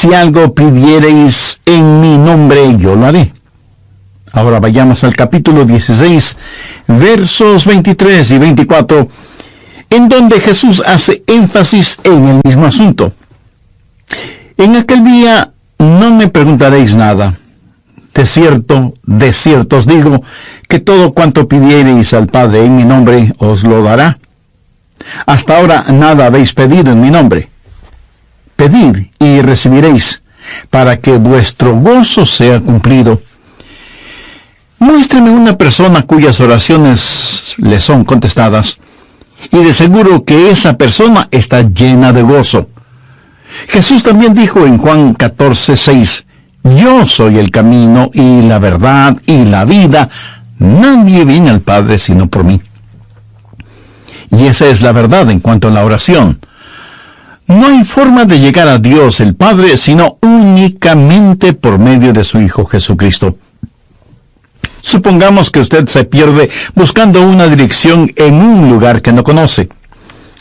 si algo pidiereis en mi nombre, yo lo haré. Ahora vayamos al capítulo 16, versos 23 y 24, en donde Jesús hace énfasis en el mismo asunto. En aquel día no me preguntaréis nada. De cierto os digo, que todo cuanto pidiereis al Padre en mi nombre, os lo dará. Hasta ahora nada habéis pedido en mi nombre. Pedid y recibiréis, para que vuestro gozo sea cumplido. Muéstrame una persona cuyas oraciones le son contestadas, y de seguro que esa persona está llena de gozo. Jesús también dijo en Juan 14:6, yo soy el camino y la verdad y la vida. Nadie viene al Padre sino por mí. Y esa es la verdad en cuanto a la oración. No hay forma de llegar a Dios el Padre sino únicamente por medio de su Hijo Jesucristo. Supongamos que usted se pierde buscando una dirección en un lugar que no conoce.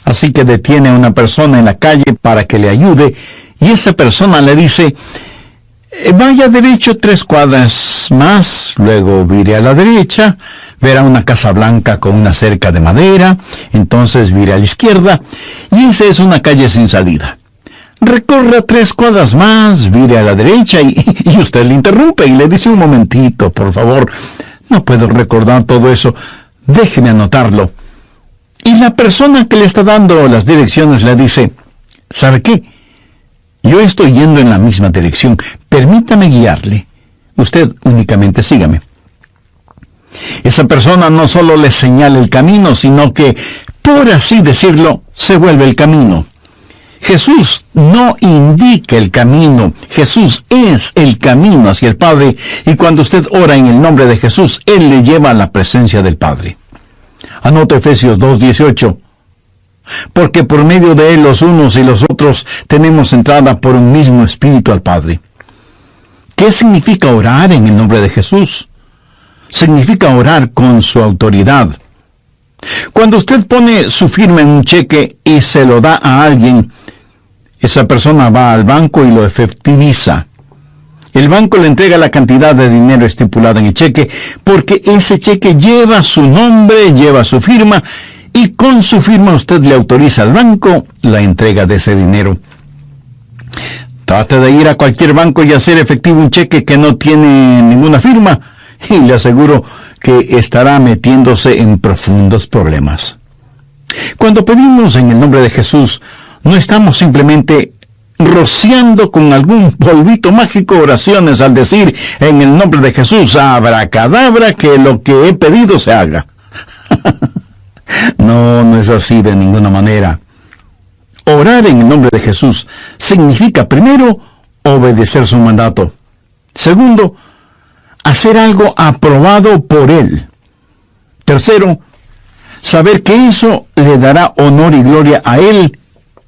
Así que detiene a una persona en la calle para que le ayude, y esa persona le dice, vaya derecho 3 cuadras más, luego vire a la derecha, verá una casa blanca con una cerca de madera, entonces vire a la izquierda, y esa es una calle sin salida. Recorra 3 cuadras más, vire a la derecha, y usted le interrumpe y le dice, un momentito, por favor, no puedo recordar todo eso, déjeme anotarlo. Y la persona que le está dando las direcciones le dice, ¿sabe qué? Yo estoy yendo en la misma dirección, permítame guiarle. Usted únicamente sígame. Esa persona no solo le señala el camino, sino que, por así decirlo, se vuelve el camino. Jesús no indica el camino, Jesús es el camino hacia el Padre, y cuando usted ora en el nombre de Jesús, Él le lleva a la presencia del Padre. Anota Efesios 2:18. Porque por medio de Él los unos y los otros tenemos entrada por un mismo Espíritu al Padre. ¿Qué significa orar en el nombre de Jesús? Significa orar con su autoridad. Cuando usted pone su firma en un cheque y se lo da a alguien, esa persona va al banco y lo efectiviza. El banco le entrega la cantidad de dinero estipulada en el cheque, porque ese cheque lleva su nombre, lleva su firma, y con su firma usted le autoriza al banco la entrega de ese dinero. Trate de ir a cualquier banco y hacer efectivo un cheque que no tiene ninguna firma, y le aseguro que estará metiéndose en profundos problemas. Cuando pedimos en el nombre de Jesús, no estamos simplemente rociando con algún polvito mágico oraciones al decir en el nombre de Jesús, abracadabra, que lo que he pedido se haga. No es así de ninguna manera. Orar en el nombre de Jesús significa, primero, obedecer su mandato. Segundo, hacer algo aprobado por Él. Tercero, saber que eso le dará honor y gloria a Él.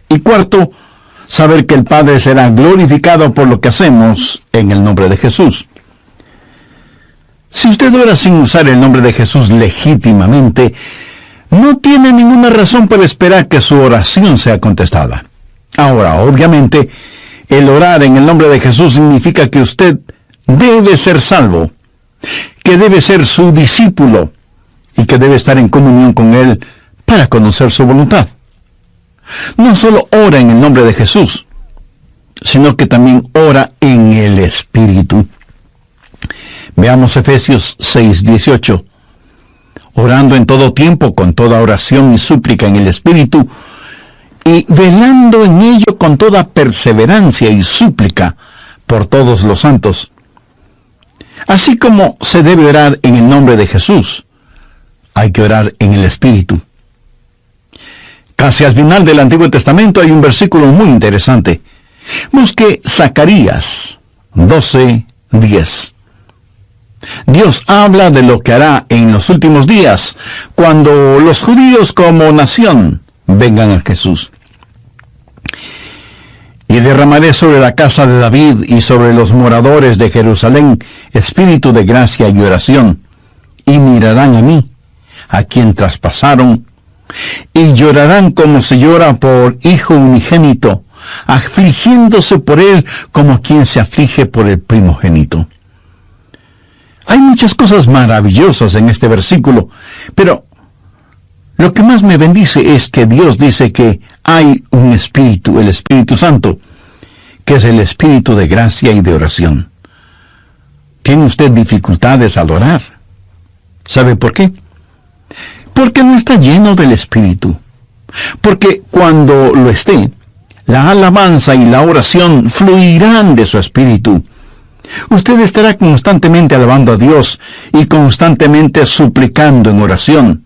Y cuarto, saber que el Padre será glorificado por lo que hacemos en el nombre de Jesús. Si usted ora sin usar el nombre de Jesús legítimamente, no tiene ninguna razón para esperar que su oración sea contestada. Ahora, obviamente, el orar en el nombre de Jesús significa que usted debe ser salvo, que debe ser su discípulo y que debe estar en comunión con Él para conocer su voluntad. No solo ora en el nombre de Jesús, sino que también ora en el Espíritu. Veamos Efesios 6:18. Orando en todo tiempo, con toda oración y súplica en el Espíritu, y velando en ello con toda perseverancia y súplica por todos los santos. Así como se debe orar en el nombre de Jesús, hay que orar en el Espíritu. Casi al final del Antiguo Testamento hay un versículo muy interesante. Busque Zacarías 12:10. Dios habla de lo que hará en los últimos días, cuando los judíos como nación vengan a Jesús. Y derramaré sobre la casa de David y sobre los moradores de Jerusalén espíritu de gracia y oración, y mirarán a mí, a quien traspasaron, y llorarán como se llora por hijo unigénito, afligiéndose por él como quien se aflige por el primogénito. Hay muchas cosas maravillosas en este versículo, pero lo que más me bendice es que Dios dice que hay un Espíritu, el Espíritu Santo, que es el Espíritu de gracia y de oración. ¿Tiene usted dificultades al orar? ¿Sabe por qué? Porque no está lleno del Espíritu. Porque cuando lo esté, la alabanza y la oración fluirán de su Espíritu. Usted estará constantemente alabando a Dios y constantemente suplicando en oración.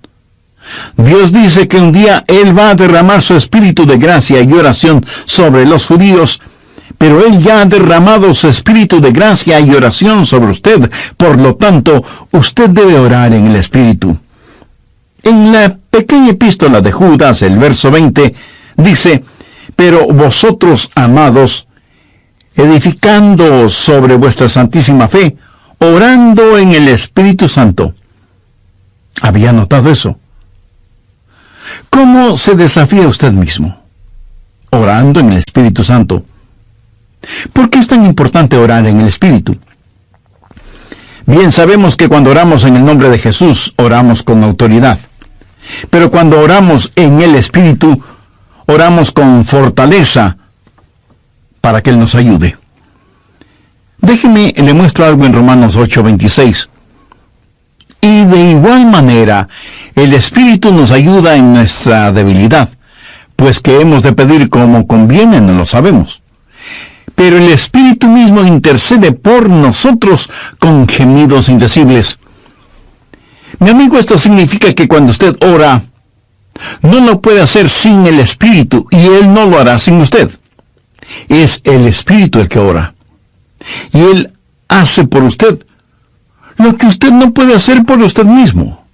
Dios dice que un día Él va a derramar su Espíritu de gracia y oración sobre los judíos, pero Él ya ha derramado su Espíritu de gracia y oración sobre usted. Por lo tanto, usted debe orar en el Espíritu. En la pequeña epístola de Judas, el verso 20, dice: pero vosotros, amados, edificando sobre vuestra santísima fe, orando en el Espíritu Santo. ¿Había notado eso? ¿Cómo se desafía usted mismo? Orando en el Espíritu Santo. ¿Por qué es tan importante orar en el Espíritu? Bien, sabemos que cuando oramos en el nombre de Jesús, oramos con autoridad. Pero cuando oramos en el Espíritu, oramos con fortaleza para que Él nos ayude. Déjeme, le muestro algo en Romanos 8:26. Y de igual manera, el Espíritu nos ayuda en nuestra debilidad, pues que hemos de pedir como conviene, no lo sabemos. Pero el Espíritu mismo intercede por nosotros con gemidos indecibles. Mi amigo, esto significa que cuando usted ora, no lo puede hacer sin el Espíritu, y Él no lo hará sin usted. Es el Espíritu el que ora. Y Él hace por usted lo que usted no puede hacer por usted mismo.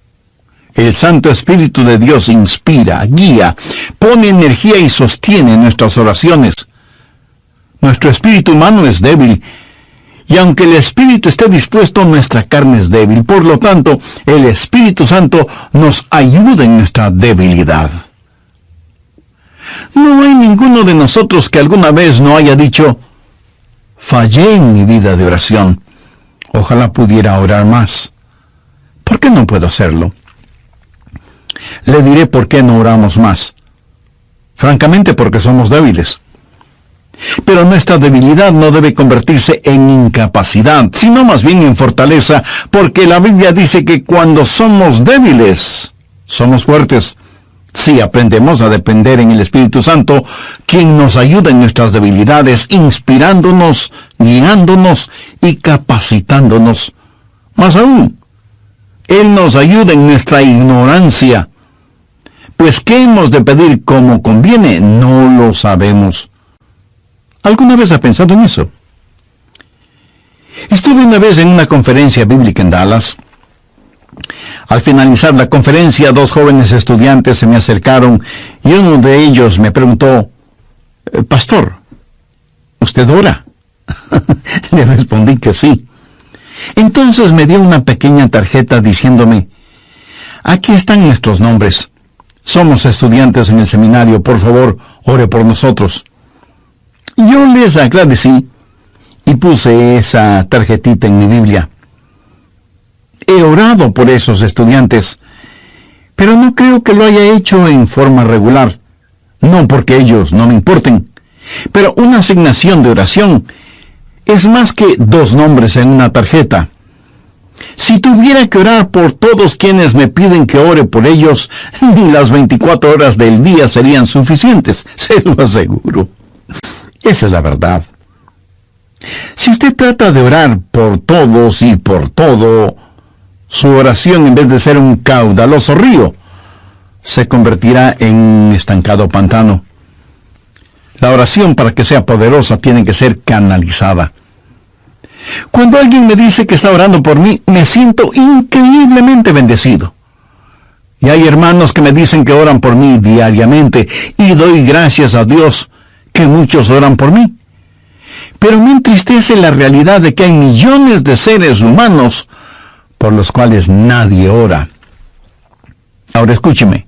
El Santo Espíritu de Dios inspira, guía, pone energía y sostiene nuestras oraciones. Nuestro espíritu humano es débil, y aunque el Espíritu esté dispuesto, nuestra carne es débil. Por lo tanto, el Espíritu Santo nos ayuda en nuestra debilidad. No hay ninguno de nosotros que alguna vez no haya dicho: fallé en mi vida de oración. Ojalá pudiera orar más. ¿Por qué no puedo hacerlo? Le diré por qué no oramos más. Francamente, porque somos débiles. Pero nuestra debilidad no debe convertirse en incapacidad, sino más bien en fortaleza, porque la Biblia dice que cuando somos débiles, somos fuertes. Si aprendemos a depender en el Espíritu Santo, quien nos ayuda en nuestras debilidades, inspirándonos, guiándonos y capacitándonos. Más aún, Él nos ayuda en nuestra ignorancia. Pues ¿qué hemos de pedir como conviene? No lo sabemos. ¿Alguna vez ha pensado en eso? Estuve una vez en una conferencia bíblica en Dallas. Al finalizar la conferencia, 2 jóvenes estudiantes se me acercaron y uno de ellos me preguntó: Pastor, ¿usted ora? Le respondí que sí. Entonces me dio una pequeña tarjeta diciéndome: aquí están nuestros nombres. Somos estudiantes en el seminario, por favor, ore por nosotros. Yo les agradecí y puse esa tarjetita en mi Biblia. He orado por esos estudiantes, pero no creo que lo haya hecho en forma regular. No porque ellos no me importen, pero una asignación de oración es más que 2 nombres en una tarjeta. Si tuviera que orar por todos quienes me piden que ore por ellos, ni las 24 horas del día serían suficientes, se lo aseguro. Esa es la verdad. Si usted trata de orar por todos y por todo, su oración, en vez de ser un caudaloso río, se convertirá en un estancado pantano. La oración, para que sea poderosa, tiene que ser canalizada. Cuando alguien me dice que está orando por mí, me siento increíblemente bendecido. Y hay hermanos que me dicen que oran por mí diariamente, y doy gracias a Dios que muchos oran por mí. Pero me entristece la realidad de que hay millones de seres humanos por los cuales nadie ora. Ahora escúcheme.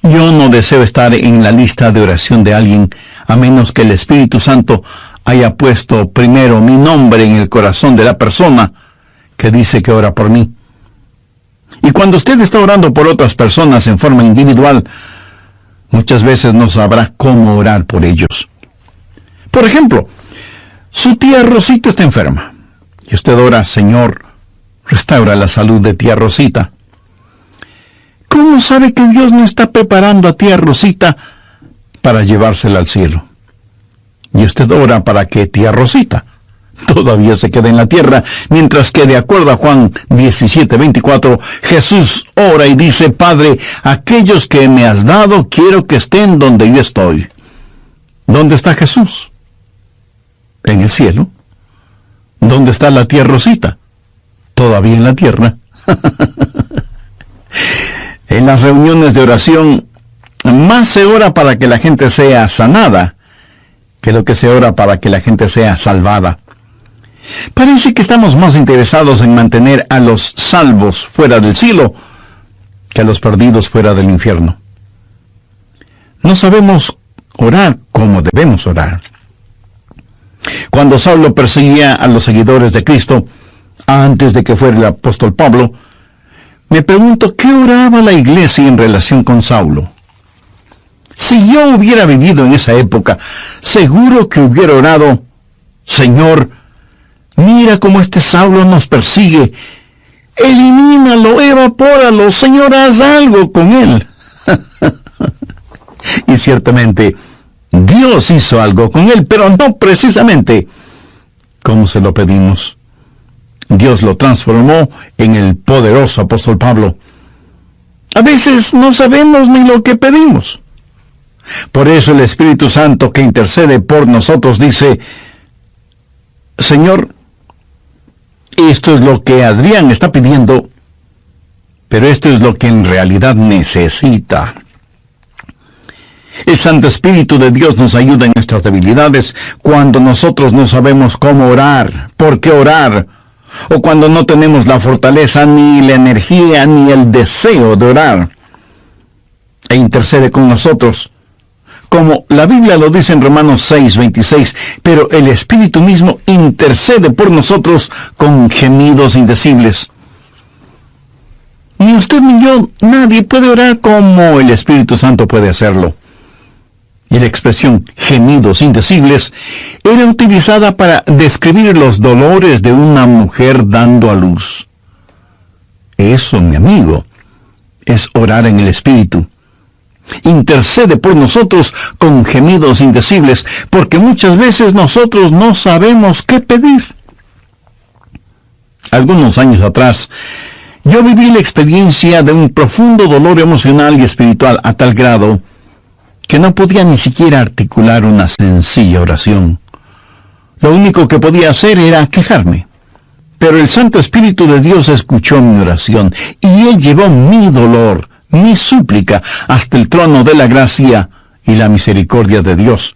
Yo no deseo estar en la lista de oración de alguien a menos que el Espíritu Santo haya puesto primero mi nombre en el corazón de la persona que dice que ora por mí. Y cuando usted está orando por otras personas en forma individual, muchas veces no sabrá cómo orar por ellos. Por ejemplo, su tía Rosita está enferma, y usted ora: Señor, restaura la salud de tía Rosita. ¿Cómo sabe que Dios no está preparando a tía Rosita para llevársela al cielo? Y usted ora para que tía Rosita todavía se quede en la tierra, mientras que, de acuerdo a Juan 17:24, Jesús ora y dice: Padre, aquellos que me has dado, quiero que estén donde yo estoy. ¿Dónde está Jesús? En el cielo. ¿Dónde está la tía Rosita? Todavía en la tierra. En las reuniones de oración, más se ora para que la gente sea sanada que lo que se ora para que la gente sea salvada. Parece que estamos más interesados en mantener a los salvos fuera del cielo que a los perdidos fuera del infierno. No sabemos orar como debemos orar. Cuando Saulo perseguía a los seguidores de Cristo, antes de que fuera el apóstol Pablo, me pregunto qué oraba la iglesia en relación con Saulo. Si yo hubiera vivido en esa época, seguro que hubiera orado: Señor, mira cómo este Saulo nos persigue. Elimínalo, evapóralo, Señor, haz algo con él. Y ciertamente, Dios hizo algo con él, pero no precisamente como se lo pedimos. Dios lo transformó en el poderoso apóstol Pablo. A veces no sabemos ni lo que pedimos. Por eso el Espíritu Santo, que intercede por nosotros, dice: Señor, esto es lo que Adrián está pidiendo, pero esto es lo que en realidad necesita. El Santo Espíritu de Dios nos ayuda en nuestras debilidades, cuando nosotros no sabemos cómo orar, por qué orar, o cuando no tenemos la fortaleza, ni la energía, ni el deseo de orar. E intercede con nosotros, como la Biblia lo dice en Romanos 6:26, pero el Espíritu mismo intercede por nosotros con gemidos indecibles. Ni usted ni yo, nadie puede orar como el Espíritu Santo puede hacerlo. Y la expresión gemidos indecibles era utilizada para describir los dolores de una mujer dando a luz. Eso, mi amigo, es orar en el Espíritu. Intercede por nosotros con gemidos indecibles, porque muchas veces nosotros no sabemos qué pedir. Algunos años atrás, yo viví la experiencia de un profundo dolor emocional y espiritual a tal grado que no podía ni siquiera articular una sencilla oración. Lo único que podía hacer era quejarme. Pero el Santo Espíritu de Dios escuchó mi oración, y Él llevó mi dolor, mi súplica, hasta el trono de la gracia y la misericordia de Dios.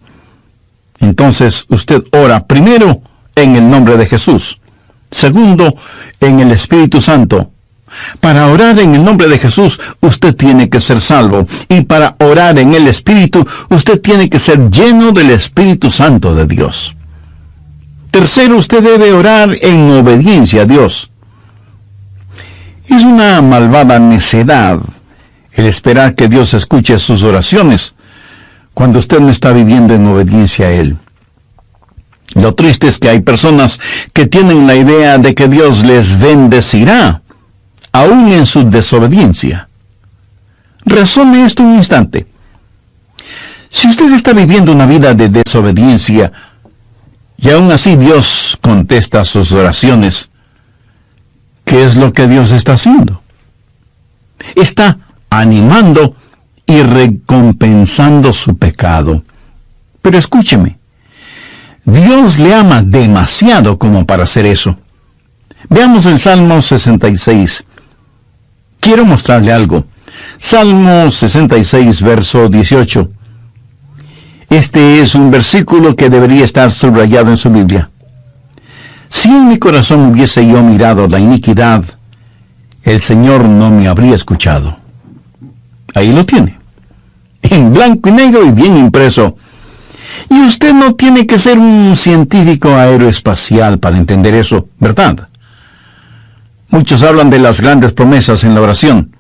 Entonces usted ora primero en el nombre de Jesús, segundo en el Espíritu Santo. Para orar en el nombre de Jesús, usted tiene que ser salvo, y para orar en el Espíritu, usted tiene que ser lleno del Espíritu Santo de Dios. Tercero, usted debe orar en obediencia a Dios. Es una malvada necedad el esperar que Dios escuche sus oraciones cuando usted no está viviendo en obediencia a Él. Lo triste es que hay personas que tienen la idea de que Dios les bendecirá, aún en su desobediencia. Razone esto un instante. Si usted está viviendo una vida de desobediencia, y aún así Dios contesta sus oraciones, ¿qué es lo que Dios está haciendo? Está animando y recompensando su pecado. Pero escúcheme, Dios le ama demasiado como para hacer eso. Veamos el Salmo 66. Quiero mostrarle algo. Salmo 66, verso 18. Este es un versículo que debería estar subrayado en su Biblia. Si en mi corazón hubiese yo mirado la iniquidad, el Señor no me habría escuchado. Ahí lo tiene, en blanco y negro y bien impreso. Y usted no tiene que ser un científico aeroespacial para entender eso, ¿verdad? Muchos hablan de las grandes promesas en la oración.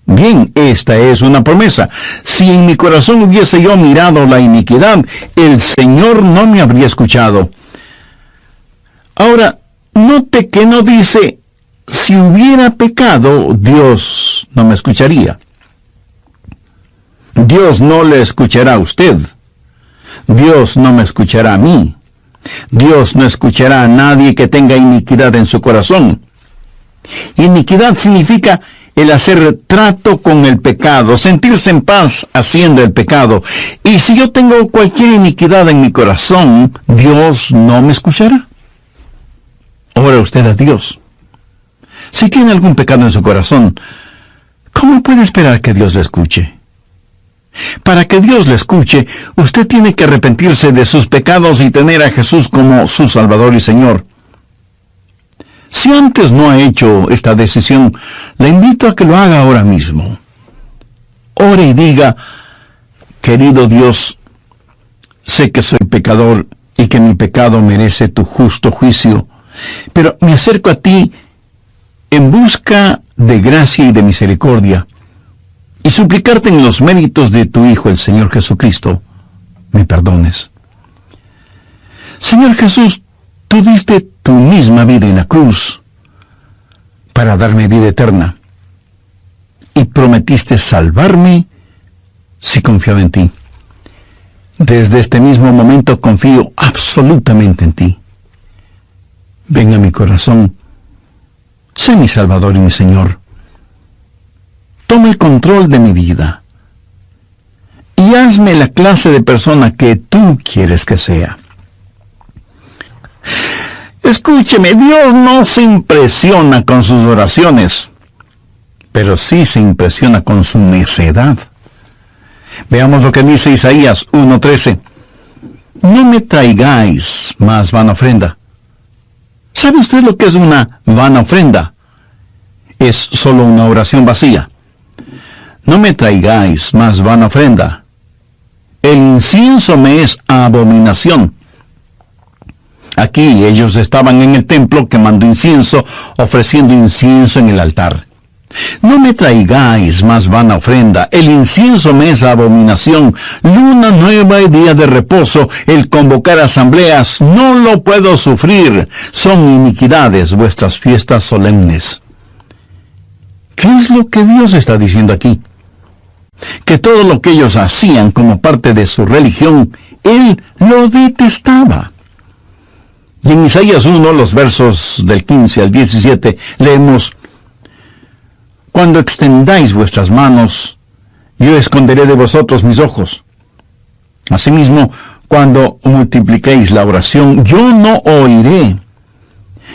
Bien, esta es una promesa. Si en mi corazón hubiese yo mirado la iniquidad, el Señor no me habría escuchado. Ahora, note que no dice, si hubiera pecado, Dios no me escucharía. Dios no le escuchará a usted. Dios no me escuchará a mí. Dios no escuchará a nadie que tenga iniquidad en su corazón. Iniquidad significa el hacer trato con el pecado, sentirse en paz haciendo el pecado. Y si yo tengo cualquier iniquidad en mi corazón, ¿Dios no me escuchará? Ora usted a Dios. Si tiene algún pecado en su corazón, ¿cómo puede esperar que Dios le escuche? Para que Dios le escuche, usted tiene que arrepentirse de sus pecados y tener a Jesús como su Salvador y Señor. Si antes no ha hecho esta decisión, le invito a que lo haga ahora mismo. Ore y diga, querido Dios, sé que soy pecador y que mi pecado merece tu justo juicio, pero me acerco a ti en busca de gracia y de misericordia, y suplicarte en los méritos de tu Hijo, el Señor Jesucristo, me perdones. Señor Jesús, tú diste tu misma vida en la cruz para darme vida eterna, y prometiste salvarme si confiaba en ti. Desde este mismo momento confío absolutamente en ti. Ven a mi corazón, sé mi Salvador y mi Señor. Toma el control de mi vida y hazme la clase de persona que tú quieres que sea. Escúcheme, Dios no se impresiona con sus oraciones, pero sí se impresiona con su necedad. Veamos lo que dice Isaías 1:13. No me traigáis más vana ofrenda. ¿Sabe usted lo que es una vana ofrenda? Es solo una oración vacía. No me traigáis más vana ofrenda. El incienso me es abominación. Aquí ellos estaban en el templo quemando incienso, ofreciendo incienso en el altar. No me traigáis más vana ofrenda. El incienso me es abominación. Luna nueva y día de reposo, el convocar asambleas, no lo puedo sufrir. Son iniquidades vuestras fiestas solemnes. ¿Qué es lo que Dios está diciendo aquí? Que todo lo que ellos hacían como parte de su religión, Él lo detestaba. Y en Isaías 1, los versos del 15 al 17, leemos: Cuando extendáis vuestras manos, yo esconderé de vosotros mis ojos. Asimismo, cuando multipliquéis la oración, yo no oiré.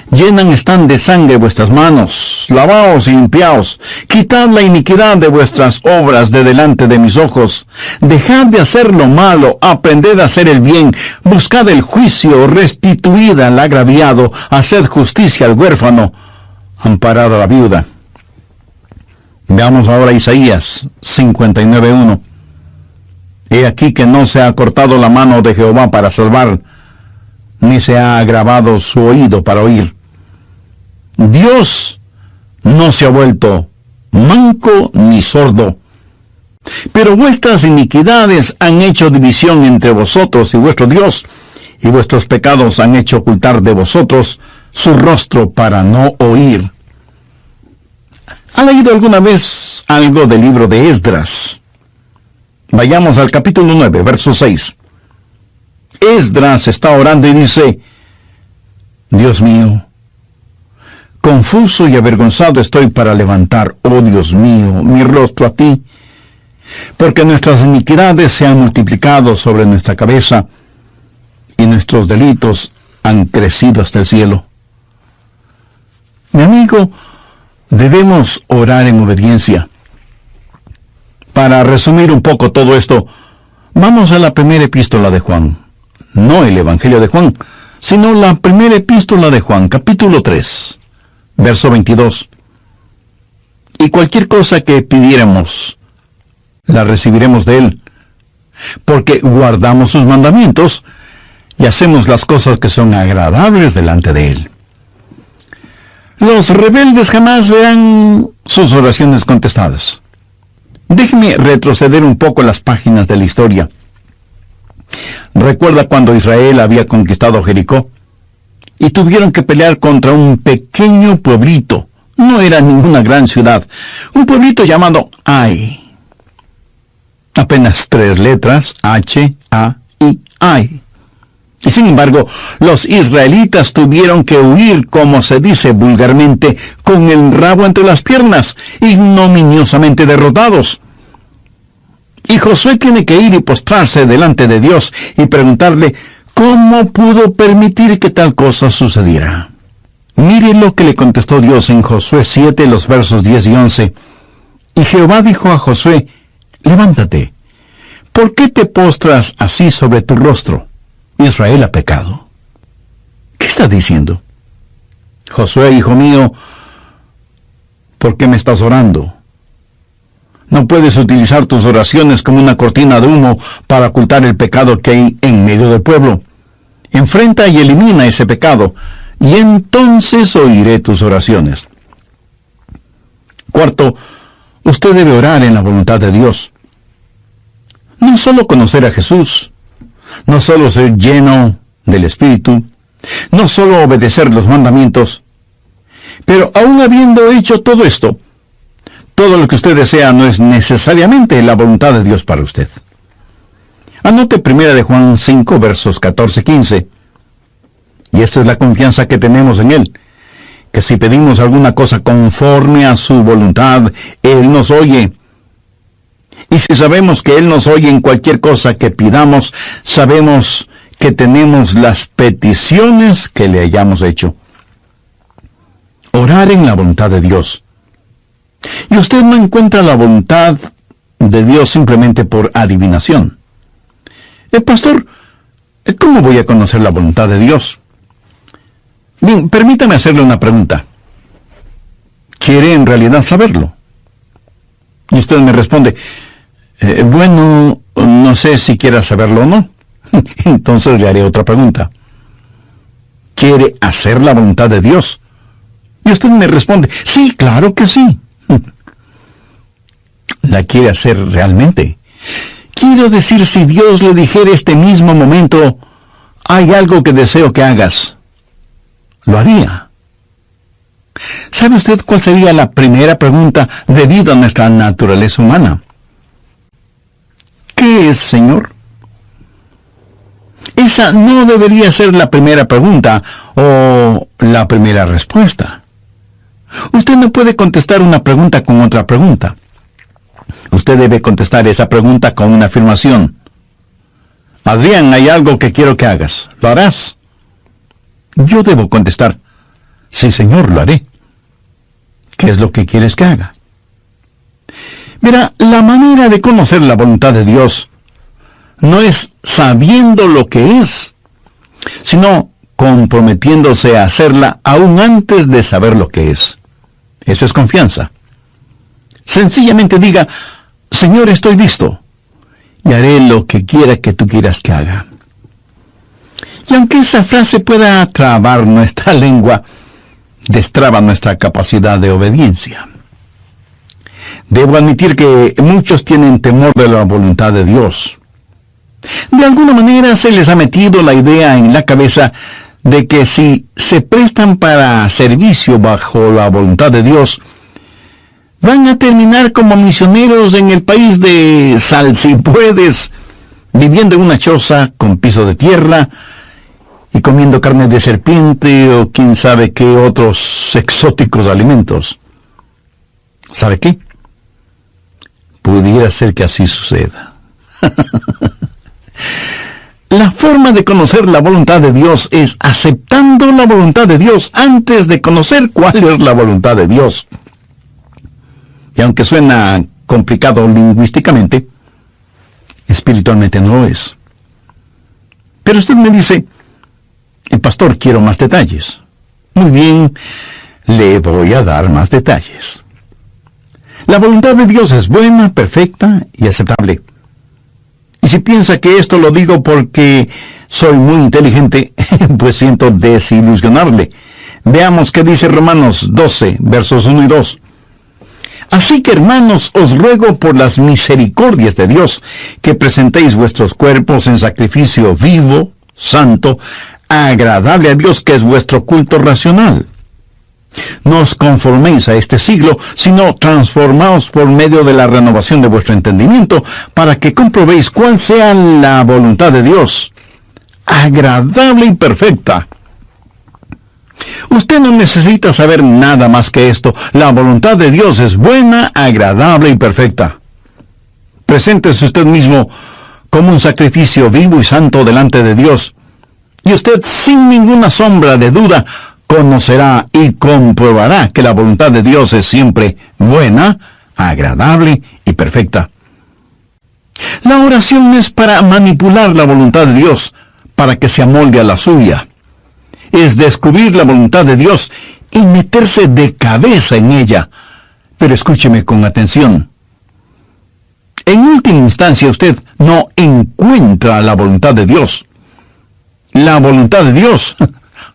Llenan están de sangre vuestras manos, lavaos y limpiaos, quitad la iniquidad de vuestras obras de delante de mis ojos, dejad de hacer lo malo, aprended a hacer el bien, buscad el juicio, restituid al agraviado, haced justicia al huérfano, amparad a la viuda. Veamos ahora Isaías 59:1. He aquí que no se ha cortado la mano de Jehová para salvar, ni se ha agravado su oído para oír. Dios no se ha vuelto manco ni sordo, pero vuestras iniquidades han hecho división entre vosotros y vuestro Dios, y vuestros pecados han hecho ocultar de vosotros su rostro para no oír. ¿Ha leído alguna vez algo del libro de Esdras? Vayamos al capítulo 9, verso 6. Esdras está orando y dice: Dios mío, confuso y avergonzado estoy para levantar, oh Dios mío, mi rostro a ti, porque nuestras iniquidades se han multiplicado sobre nuestra cabeza, y nuestros delitos han crecido hasta el cielo. Mi amigo, debemos orar en obediencia. Para resumir un poco todo esto, vamos a la primera epístola de Juan. No el Evangelio de Juan, sino la primera epístola de Juan, capítulo 3, verso 22. Y cualquier cosa que pidiéramos, la recibiremos de Él, porque guardamos sus mandamientos y hacemos las cosas que son agradables delante de Él. Los rebeldes jamás verán sus oraciones contestadas. Déjeme retroceder un poco las páginas de la historia. ¿Recuerda cuando Israel había conquistado Jericó? Y tuvieron que pelear contra un pequeño pueblito. No era ninguna gran ciudad. Un pueblito llamado Ai. Apenas 3 letras, H-A-I, Ai. Y sin embargo, los israelitas tuvieron que huir, como se dice vulgarmente, con el rabo entre las piernas, ignominiosamente derrotados. Y Josué tiene que ir y postrarse delante de Dios y preguntarle cómo pudo permitir que tal cosa sucediera. Mire lo que le contestó Dios en Josué 7, los versos 10 y 11. Y Jehová dijo a Josué, levántate, ¿por qué te postras así sobre tu rostro? Israel ha pecado. ¿Qué está diciendo? Josué, hijo mío, ¿por qué me estás orando? No puedes utilizar tus oraciones como una cortina de humo para ocultar el pecado que hay en medio del pueblo. Enfrenta y elimina ese pecado, y entonces oiré tus oraciones. Cuarto, usted debe orar en la voluntad de Dios. No solo conocer a Jesús, no solo ser lleno del Espíritu, no solo obedecer los mandamientos, pero aún habiendo hecho todo esto, todo lo que usted desea no es necesariamente la voluntad de Dios para usted. Anote 1 de Juan 5, versos 14-15. Y esta es la confianza que tenemos en Él, que si pedimos alguna cosa conforme a su voluntad, Él nos oye. Y si sabemos que Él nos oye en cualquier cosa que pidamos, sabemos que tenemos las peticiones que le hayamos hecho. Orar en la voluntad de Dios. Y usted no encuentra la voluntad de Dios simplemente por adivinación. Pastor, ¿cómo voy a conocer la voluntad de Dios? Bien, permítame hacerle una pregunta. ¿Quiere en realidad saberlo? Y usted me responde, bueno, no sé si quiera saberlo o no. Entonces le haré otra pregunta. ¿Quiere hacer la voluntad de Dios? Y usted me responde, sí, claro que sí. ¿La quiere hacer realmente? Quiero decir, si Dios le dijera este mismo momento, hay algo que deseo que hagas, ¿lo haría? ¿Sabe usted cuál sería la primera pregunta debido a nuestra naturaleza humana? ¿Qué es, Señor? Esa no debería ser la primera pregunta o la primera respuesta. Usted no puede contestar una pregunta con otra pregunta. Usted debe contestar esa pregunta con una afirmación. Adrián, hay algo que quiero que hagas. ¿Lo harás? Yo debo contestar, sí, Señor, lo haré. ¿Qué es lo que quieres que haga? Mira, la manera de conocer la voluntad de Dios no es sabiendo lo que es, sino comprometiéndose a hacerla aún antes de saber lo que es. Eso es confianza. Sencillamente diga, Señor, estoy listo, y haré lo que quiera que tú quieras que haga. Y aunque esa frase pueda trabar nuestra lengua, destraba nuestra capacidad de obediencia. Debo admitir que muchos tienen temor de la voluntad de Dios. De alguna manera se les ha metido la idea en la cabeza de que si se prestan para servicio bajo la voluntad de Dios, van a terminar como misioneros en el país de Salsipuedes, viviendo en una choza con piso de tierra y comiendo carne de serpiente o quién sabe qué otros exóticos alimentos. ¿Sabe qué? Pudiera ser que así suceda. La forma de conocer la voluntad de Dios es aceptando la voluntad de Dios antes de conocer cuál es la voluntad de Dios. Y aunque suena complicado lingüísticamente, espiritualmente no lo es. Pero usted me dice, pastor, quiero más detalles. Muy bien, le voy a dar más detalles. La voluntad de Dios es buena, perfecta y aceptable. Y si piensa que esto lo digo porque soy muy inteligente, pues siento desilusionarle. Veamos qué dice Romanos 12, versos 1 y 2. Así que, hermanos, os ruego por las misericordias de Dios, que presentéis vuestros cuerpos en sacrificio vivo, santo, agradable a Dios, que es vuestro culto racional. No os conforméis a este siglo, sino transformaos por medio de la renovación de vuestro entendimiento, para que comprobéis cuál sea la voluntad de Dios, agradable y perfecta. Usted no necesita saber nada más que esto. La voluntad de Dios es buena, agradable y perfecta. Preséntese usted mismo como un sacrificio vivo y santo delante de Dios, y usted, sin ninguna sombra de duda, conocerá y comprobará que la voluntad de Dios es siempre buena, agradable y perfecta. La oración es para manipular la voluntad de Dios, para que se amolde a la suya. Es descubrir la voluntad de Dios y meterse de cabeza en ella. Pero escúcheme con atención. En última instancia, usted no encuentra la voluntad de Dios. La voluntad de Dios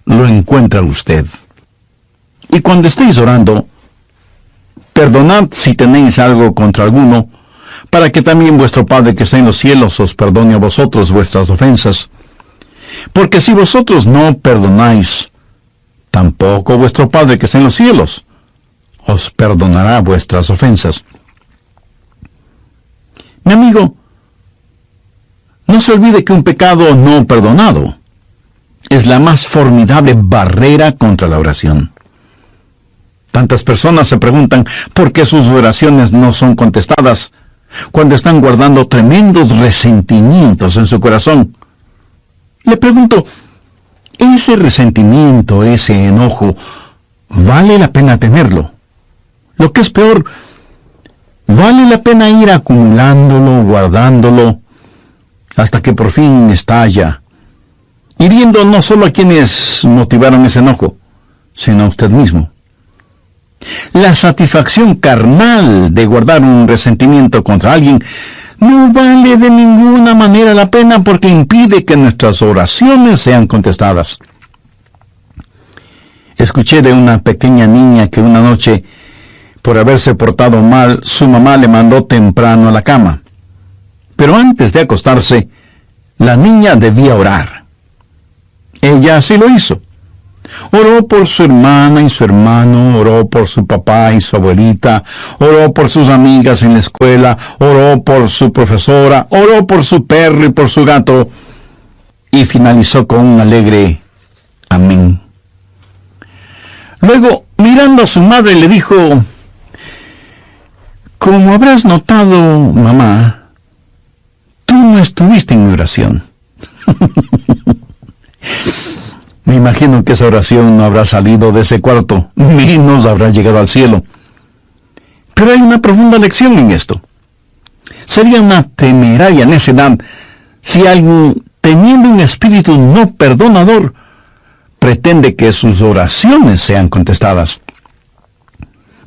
lo encuentra usted. Y cuando estéis orando, perdonad si tenéis algo contra alguno, para que también vuestro Padre que está en los cielos os perdone a vosotros vuestras ofensas. Porque si vosotros no perdonáis, tampoco vuestro Padre que está en los cielos os perdonará vuestras ofensas. Mi amigo, no se olvide que un pecado no perdonado es la más formidable barrera contra la oración. Tantas personas se preguntan por qué sus oraciones no son contestadas cuando están guardando tremendos resentimientos en su corazón. Le pregunto, ¿ese resentimiento, ese enojo, vale la pena tenerlo? Lo que es peor, ¿vale la pena ir acumulándolo, guardándolo, hasta que por fin estalla, hiriendo no solo a quienes motivaron ese enojo, sino a usted mismo? La satisfacción carnal de guardar un resentimiento contra alguien no vale de ninguna manera la pena, porque impide que nuestras oraciones sean contestadas. Escuché de una pequeña niña que una noche, por haberse portado mal, su mamá le mandó temprano a la cama. Pero antes de acostarse, la niña debía orar. Ella así lo hizo. Oró por su hermana y su hermano, oró por su papá y su abuelita, oró por sus amigas en la escuela, oró por su profesora, oró por su perro y por su gato, y finalizó con un alegre amén. Luego, mirando a su madre, le dijo: como habrás notado, mamá, tú no estuviste en mi oración. Me imagino que esa oración no habrá salido de ese cuarto, menos habrá llegado al cielo. Pero hay una profunda lección en esto. Sería una temeraria necedad si alguien, teniendo un espíritu no perdonador, pretende que sus oraciones sean contestadas.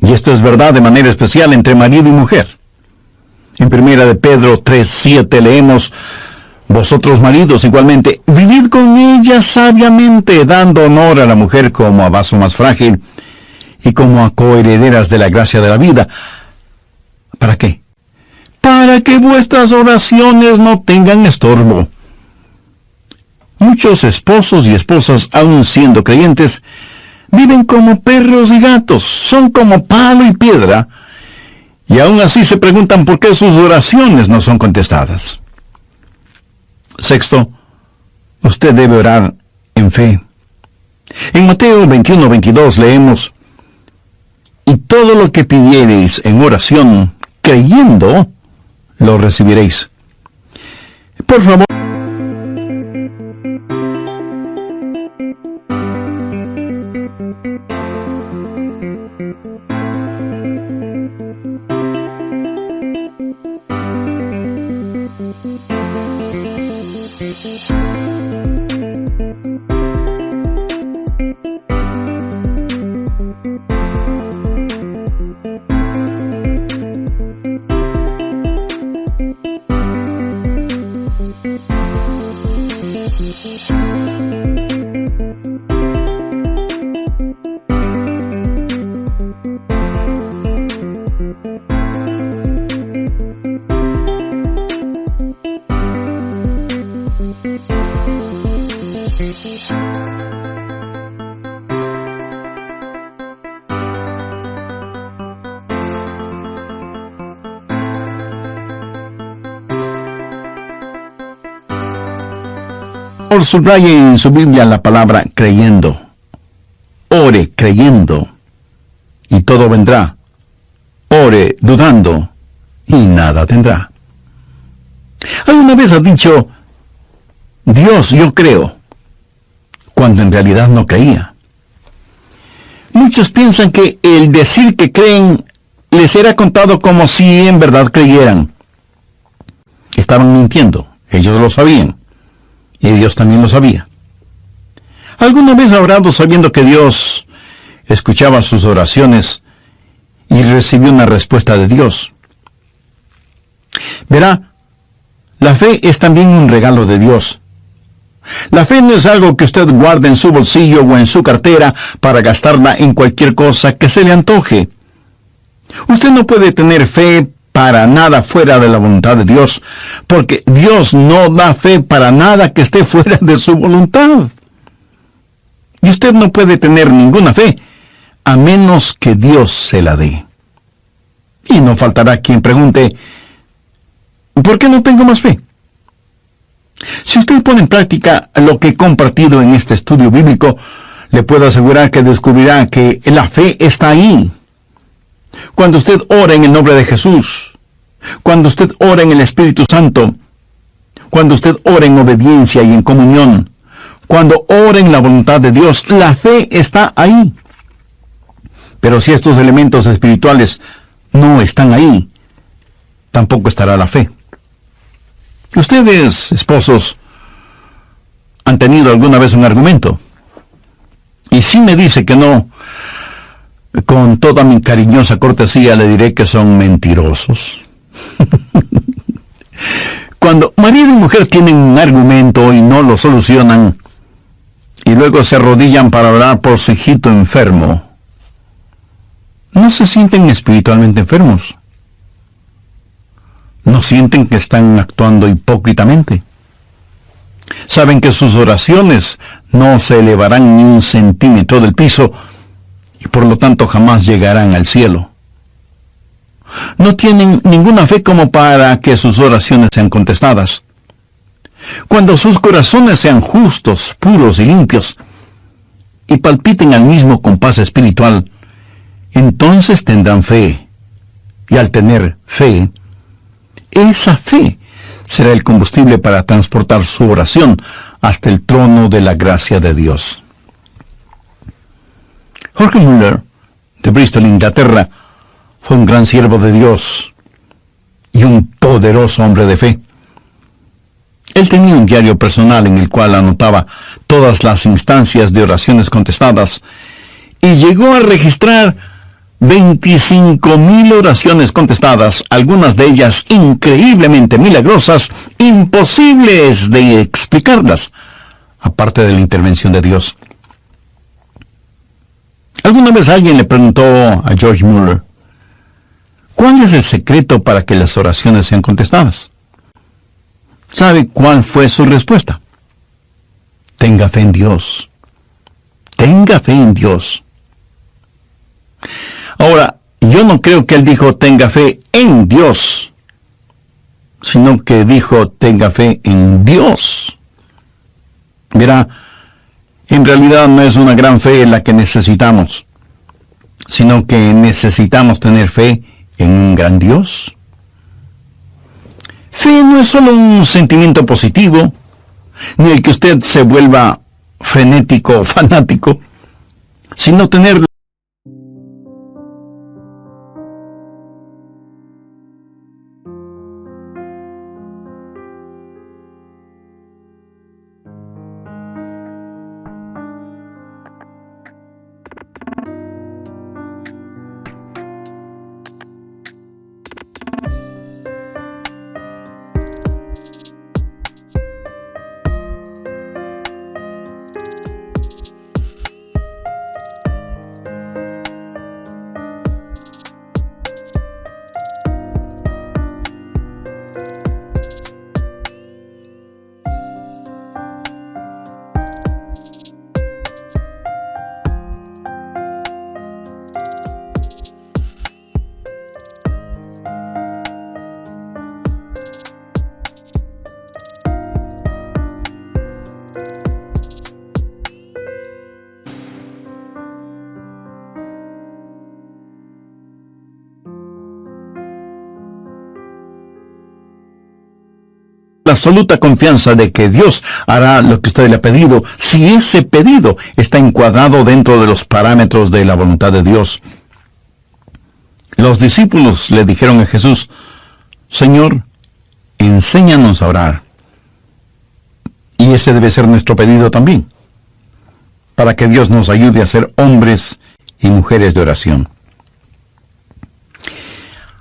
Y esto es verdad de manera especial entre marido y mujer. En 1 de Pedro 3:7 leemos: vosotros maridos igualmente, vivid con ella sabiamente, dando honor a la mujer como a vaso más frágil y como a coherederas de la gracia de la vida. ¿Para qué? Para que vuestras oraciones no tengan estorbo. Muchos esposos y esposas, aun siendo creyentes, viven como perros y gatos, son como palo y piedra, y aún así se preguntan por qué sus oraciones no son contestadas. Sexto, usted debe orar en fe. En Mateo 21:22 leemos: y todo lo que pidiereis en oración, creyendo, lo recibiréis. Por favor. Por subraye en su Biblia la palabra creyendo. Ore creyendo y todo vendrá. Ore dudando y nada tendrá. ¿Alguna vez has dicho, Dios, yo creo, cuando en realidad no creía? Muchos piensan que el decir que creen les era contado como si en verdad creyeran. Estaban mintiendo, ellos lo sabían, y Dios también lo sabía. ¿Alguna vez ha orado sabiendo que Dios escuchaba sus oraciones y recibió una respuesta de Dios? Verá, la fe es también un regalo de Dios. La fe no es algo que usted guarde en su bolsillo o en su cartera para gastarla en cualquier cosa que se le antoje. Usted no puede tener fe para nada fuera de la voluntad de Dios, porque Dios no da fe para nada que esté fuera de su voluntad. Y usted no puede tener ninguna fe a menos que Dios se la dé. Y no faltará quien pregunte, ¿por qué no tengo más fe? Si usted pone en práctica lo que he compartido en este estudio bíblico, le puedo asegurar que descubrirá que la fe está ahí. Cuando usted ora en el nombre de Jesús, cuando usted ora en el Espíritu Santo, cuando usted ora en obediencia y en comunión, cuando ora en la voluntad de Dios, la fe está ahí. Pero si estos elementos espirituales no están ahí, tampoco estará la fe. Ustedes, esposos, han tenido alguna vez un argumento. Y si me dice que no, con toda mi cariñosa cortesía le diré que son mentirosos. Cuando marido y mujer tienen un argumento y no lo solucionan, y luego se arrodillan para orar por su hijito enfermo, ¿no se sienten espiritualmente enfermos? ¿No sienten que están actuando hipócritamente? Saben que sus oraciones no se elevarán ni un centímetro del piso y por lo tanto jamás llegarán al cielo. No tienen ninguna fe como para que sus oraciones sean contestadas. Cuando sus corazones sean justos, puros y limpios, y palpiten al mismo compás espiritual, entonces tendrán fe. Y al tener fe, esa fe será el combustible para transportar su oración hasta el trono de la gracia de Dios. Jorge Muller, de Bristol, Inglaterra, fue un gran siervo de Dios y un poderoso hombre de fe. Él tenía un diario personal en el cual anotaba todas las instancias de oraciones contestadas y llegó a registrar 25,000 oraciones contestadas, algunas de ellas increíblemente milagrosas, imposibles de explicarlas, aparte de la intervención de Dios. Alguna vez alguien le preguntó a George Muller, ¿cuál es el secreto para que las oraciones sean contestadas? ¿Sabe cuál fue su respuesta? Tenga fe en Dios. Tenga fe en Dios. Ahora, yo no creo que él dijo tenga fe en Dios, sino que dijo tenga fe en Dios. Mira, en realidad no es una gran fe la que necesitamos, sino que necesitamos tener fe en un gran Dios. Fe no es solo un sentimiento positivo, ni el que usted se vuelva frenético o fanático, sino tener la absoluta confianza de que Dios hará lo que usted le ha pedido, si ese pedido está encuadrado dentro de los parámetros de la voluntad de Dios. Los discípulos le dijeron a Jesús: Señor, enséñanos a orar. Y ese debe ser nuestro pedido también, para que Dios nos ayude a ser hombres y mujeres de oración.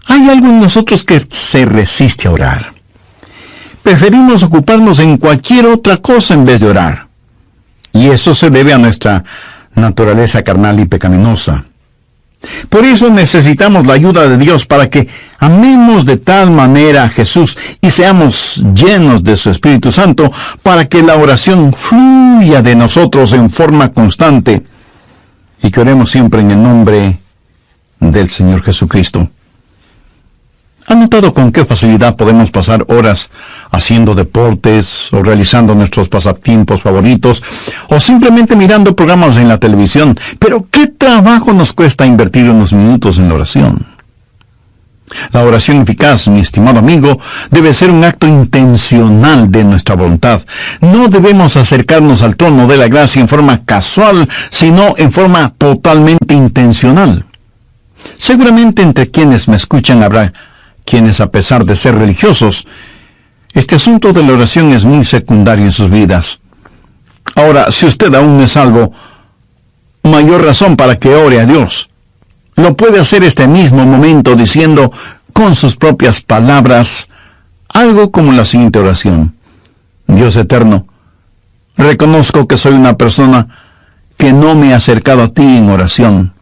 Hay algo en nosotros que se resiste a orar. Preferimos ocuparnos en cualquier otra cosa en vez de orar. Y eso se debe a nuestra naturaleza carnal y pecaminosa. Por eso necesitamos la ayuda de Dios para que amemos de tal manera a Jesús y seamos llenos de su Espíritu Santo, para que la oración fluya de nosotros en forma constante y que oremos siempre en el nombre del Señor Jesucristo. ¿Han notado con qué facilidad podemos pasar horas haciendo deportes o realizando nuestros pasatiempos favoritos o simplemente mirando programas en la televisión? Pero ¿qué trabajo nos cuesta invertir unos minutos en la oración? La oración eficaz, mi estimado amigo, debe ser un acto intencional de nuestra voluntad. No debemos acercarnos al trono de la gracia en forma casual, sino en forma totalmente intencional. Seguramente entre quienes me escuchan habrá quienes, a pesar de ser religiosos, este asunto de la oración es muy secundario en sus vidas. Ahora, si usted aún no es salvo, mayor razón para que ore a Dios. Lo puede hacer este mismo momento diciendo con sus propias palabras algo como la siguiente oración: Dios eterno, reconozco que soy una persona que no me ha acercado a ti en oración.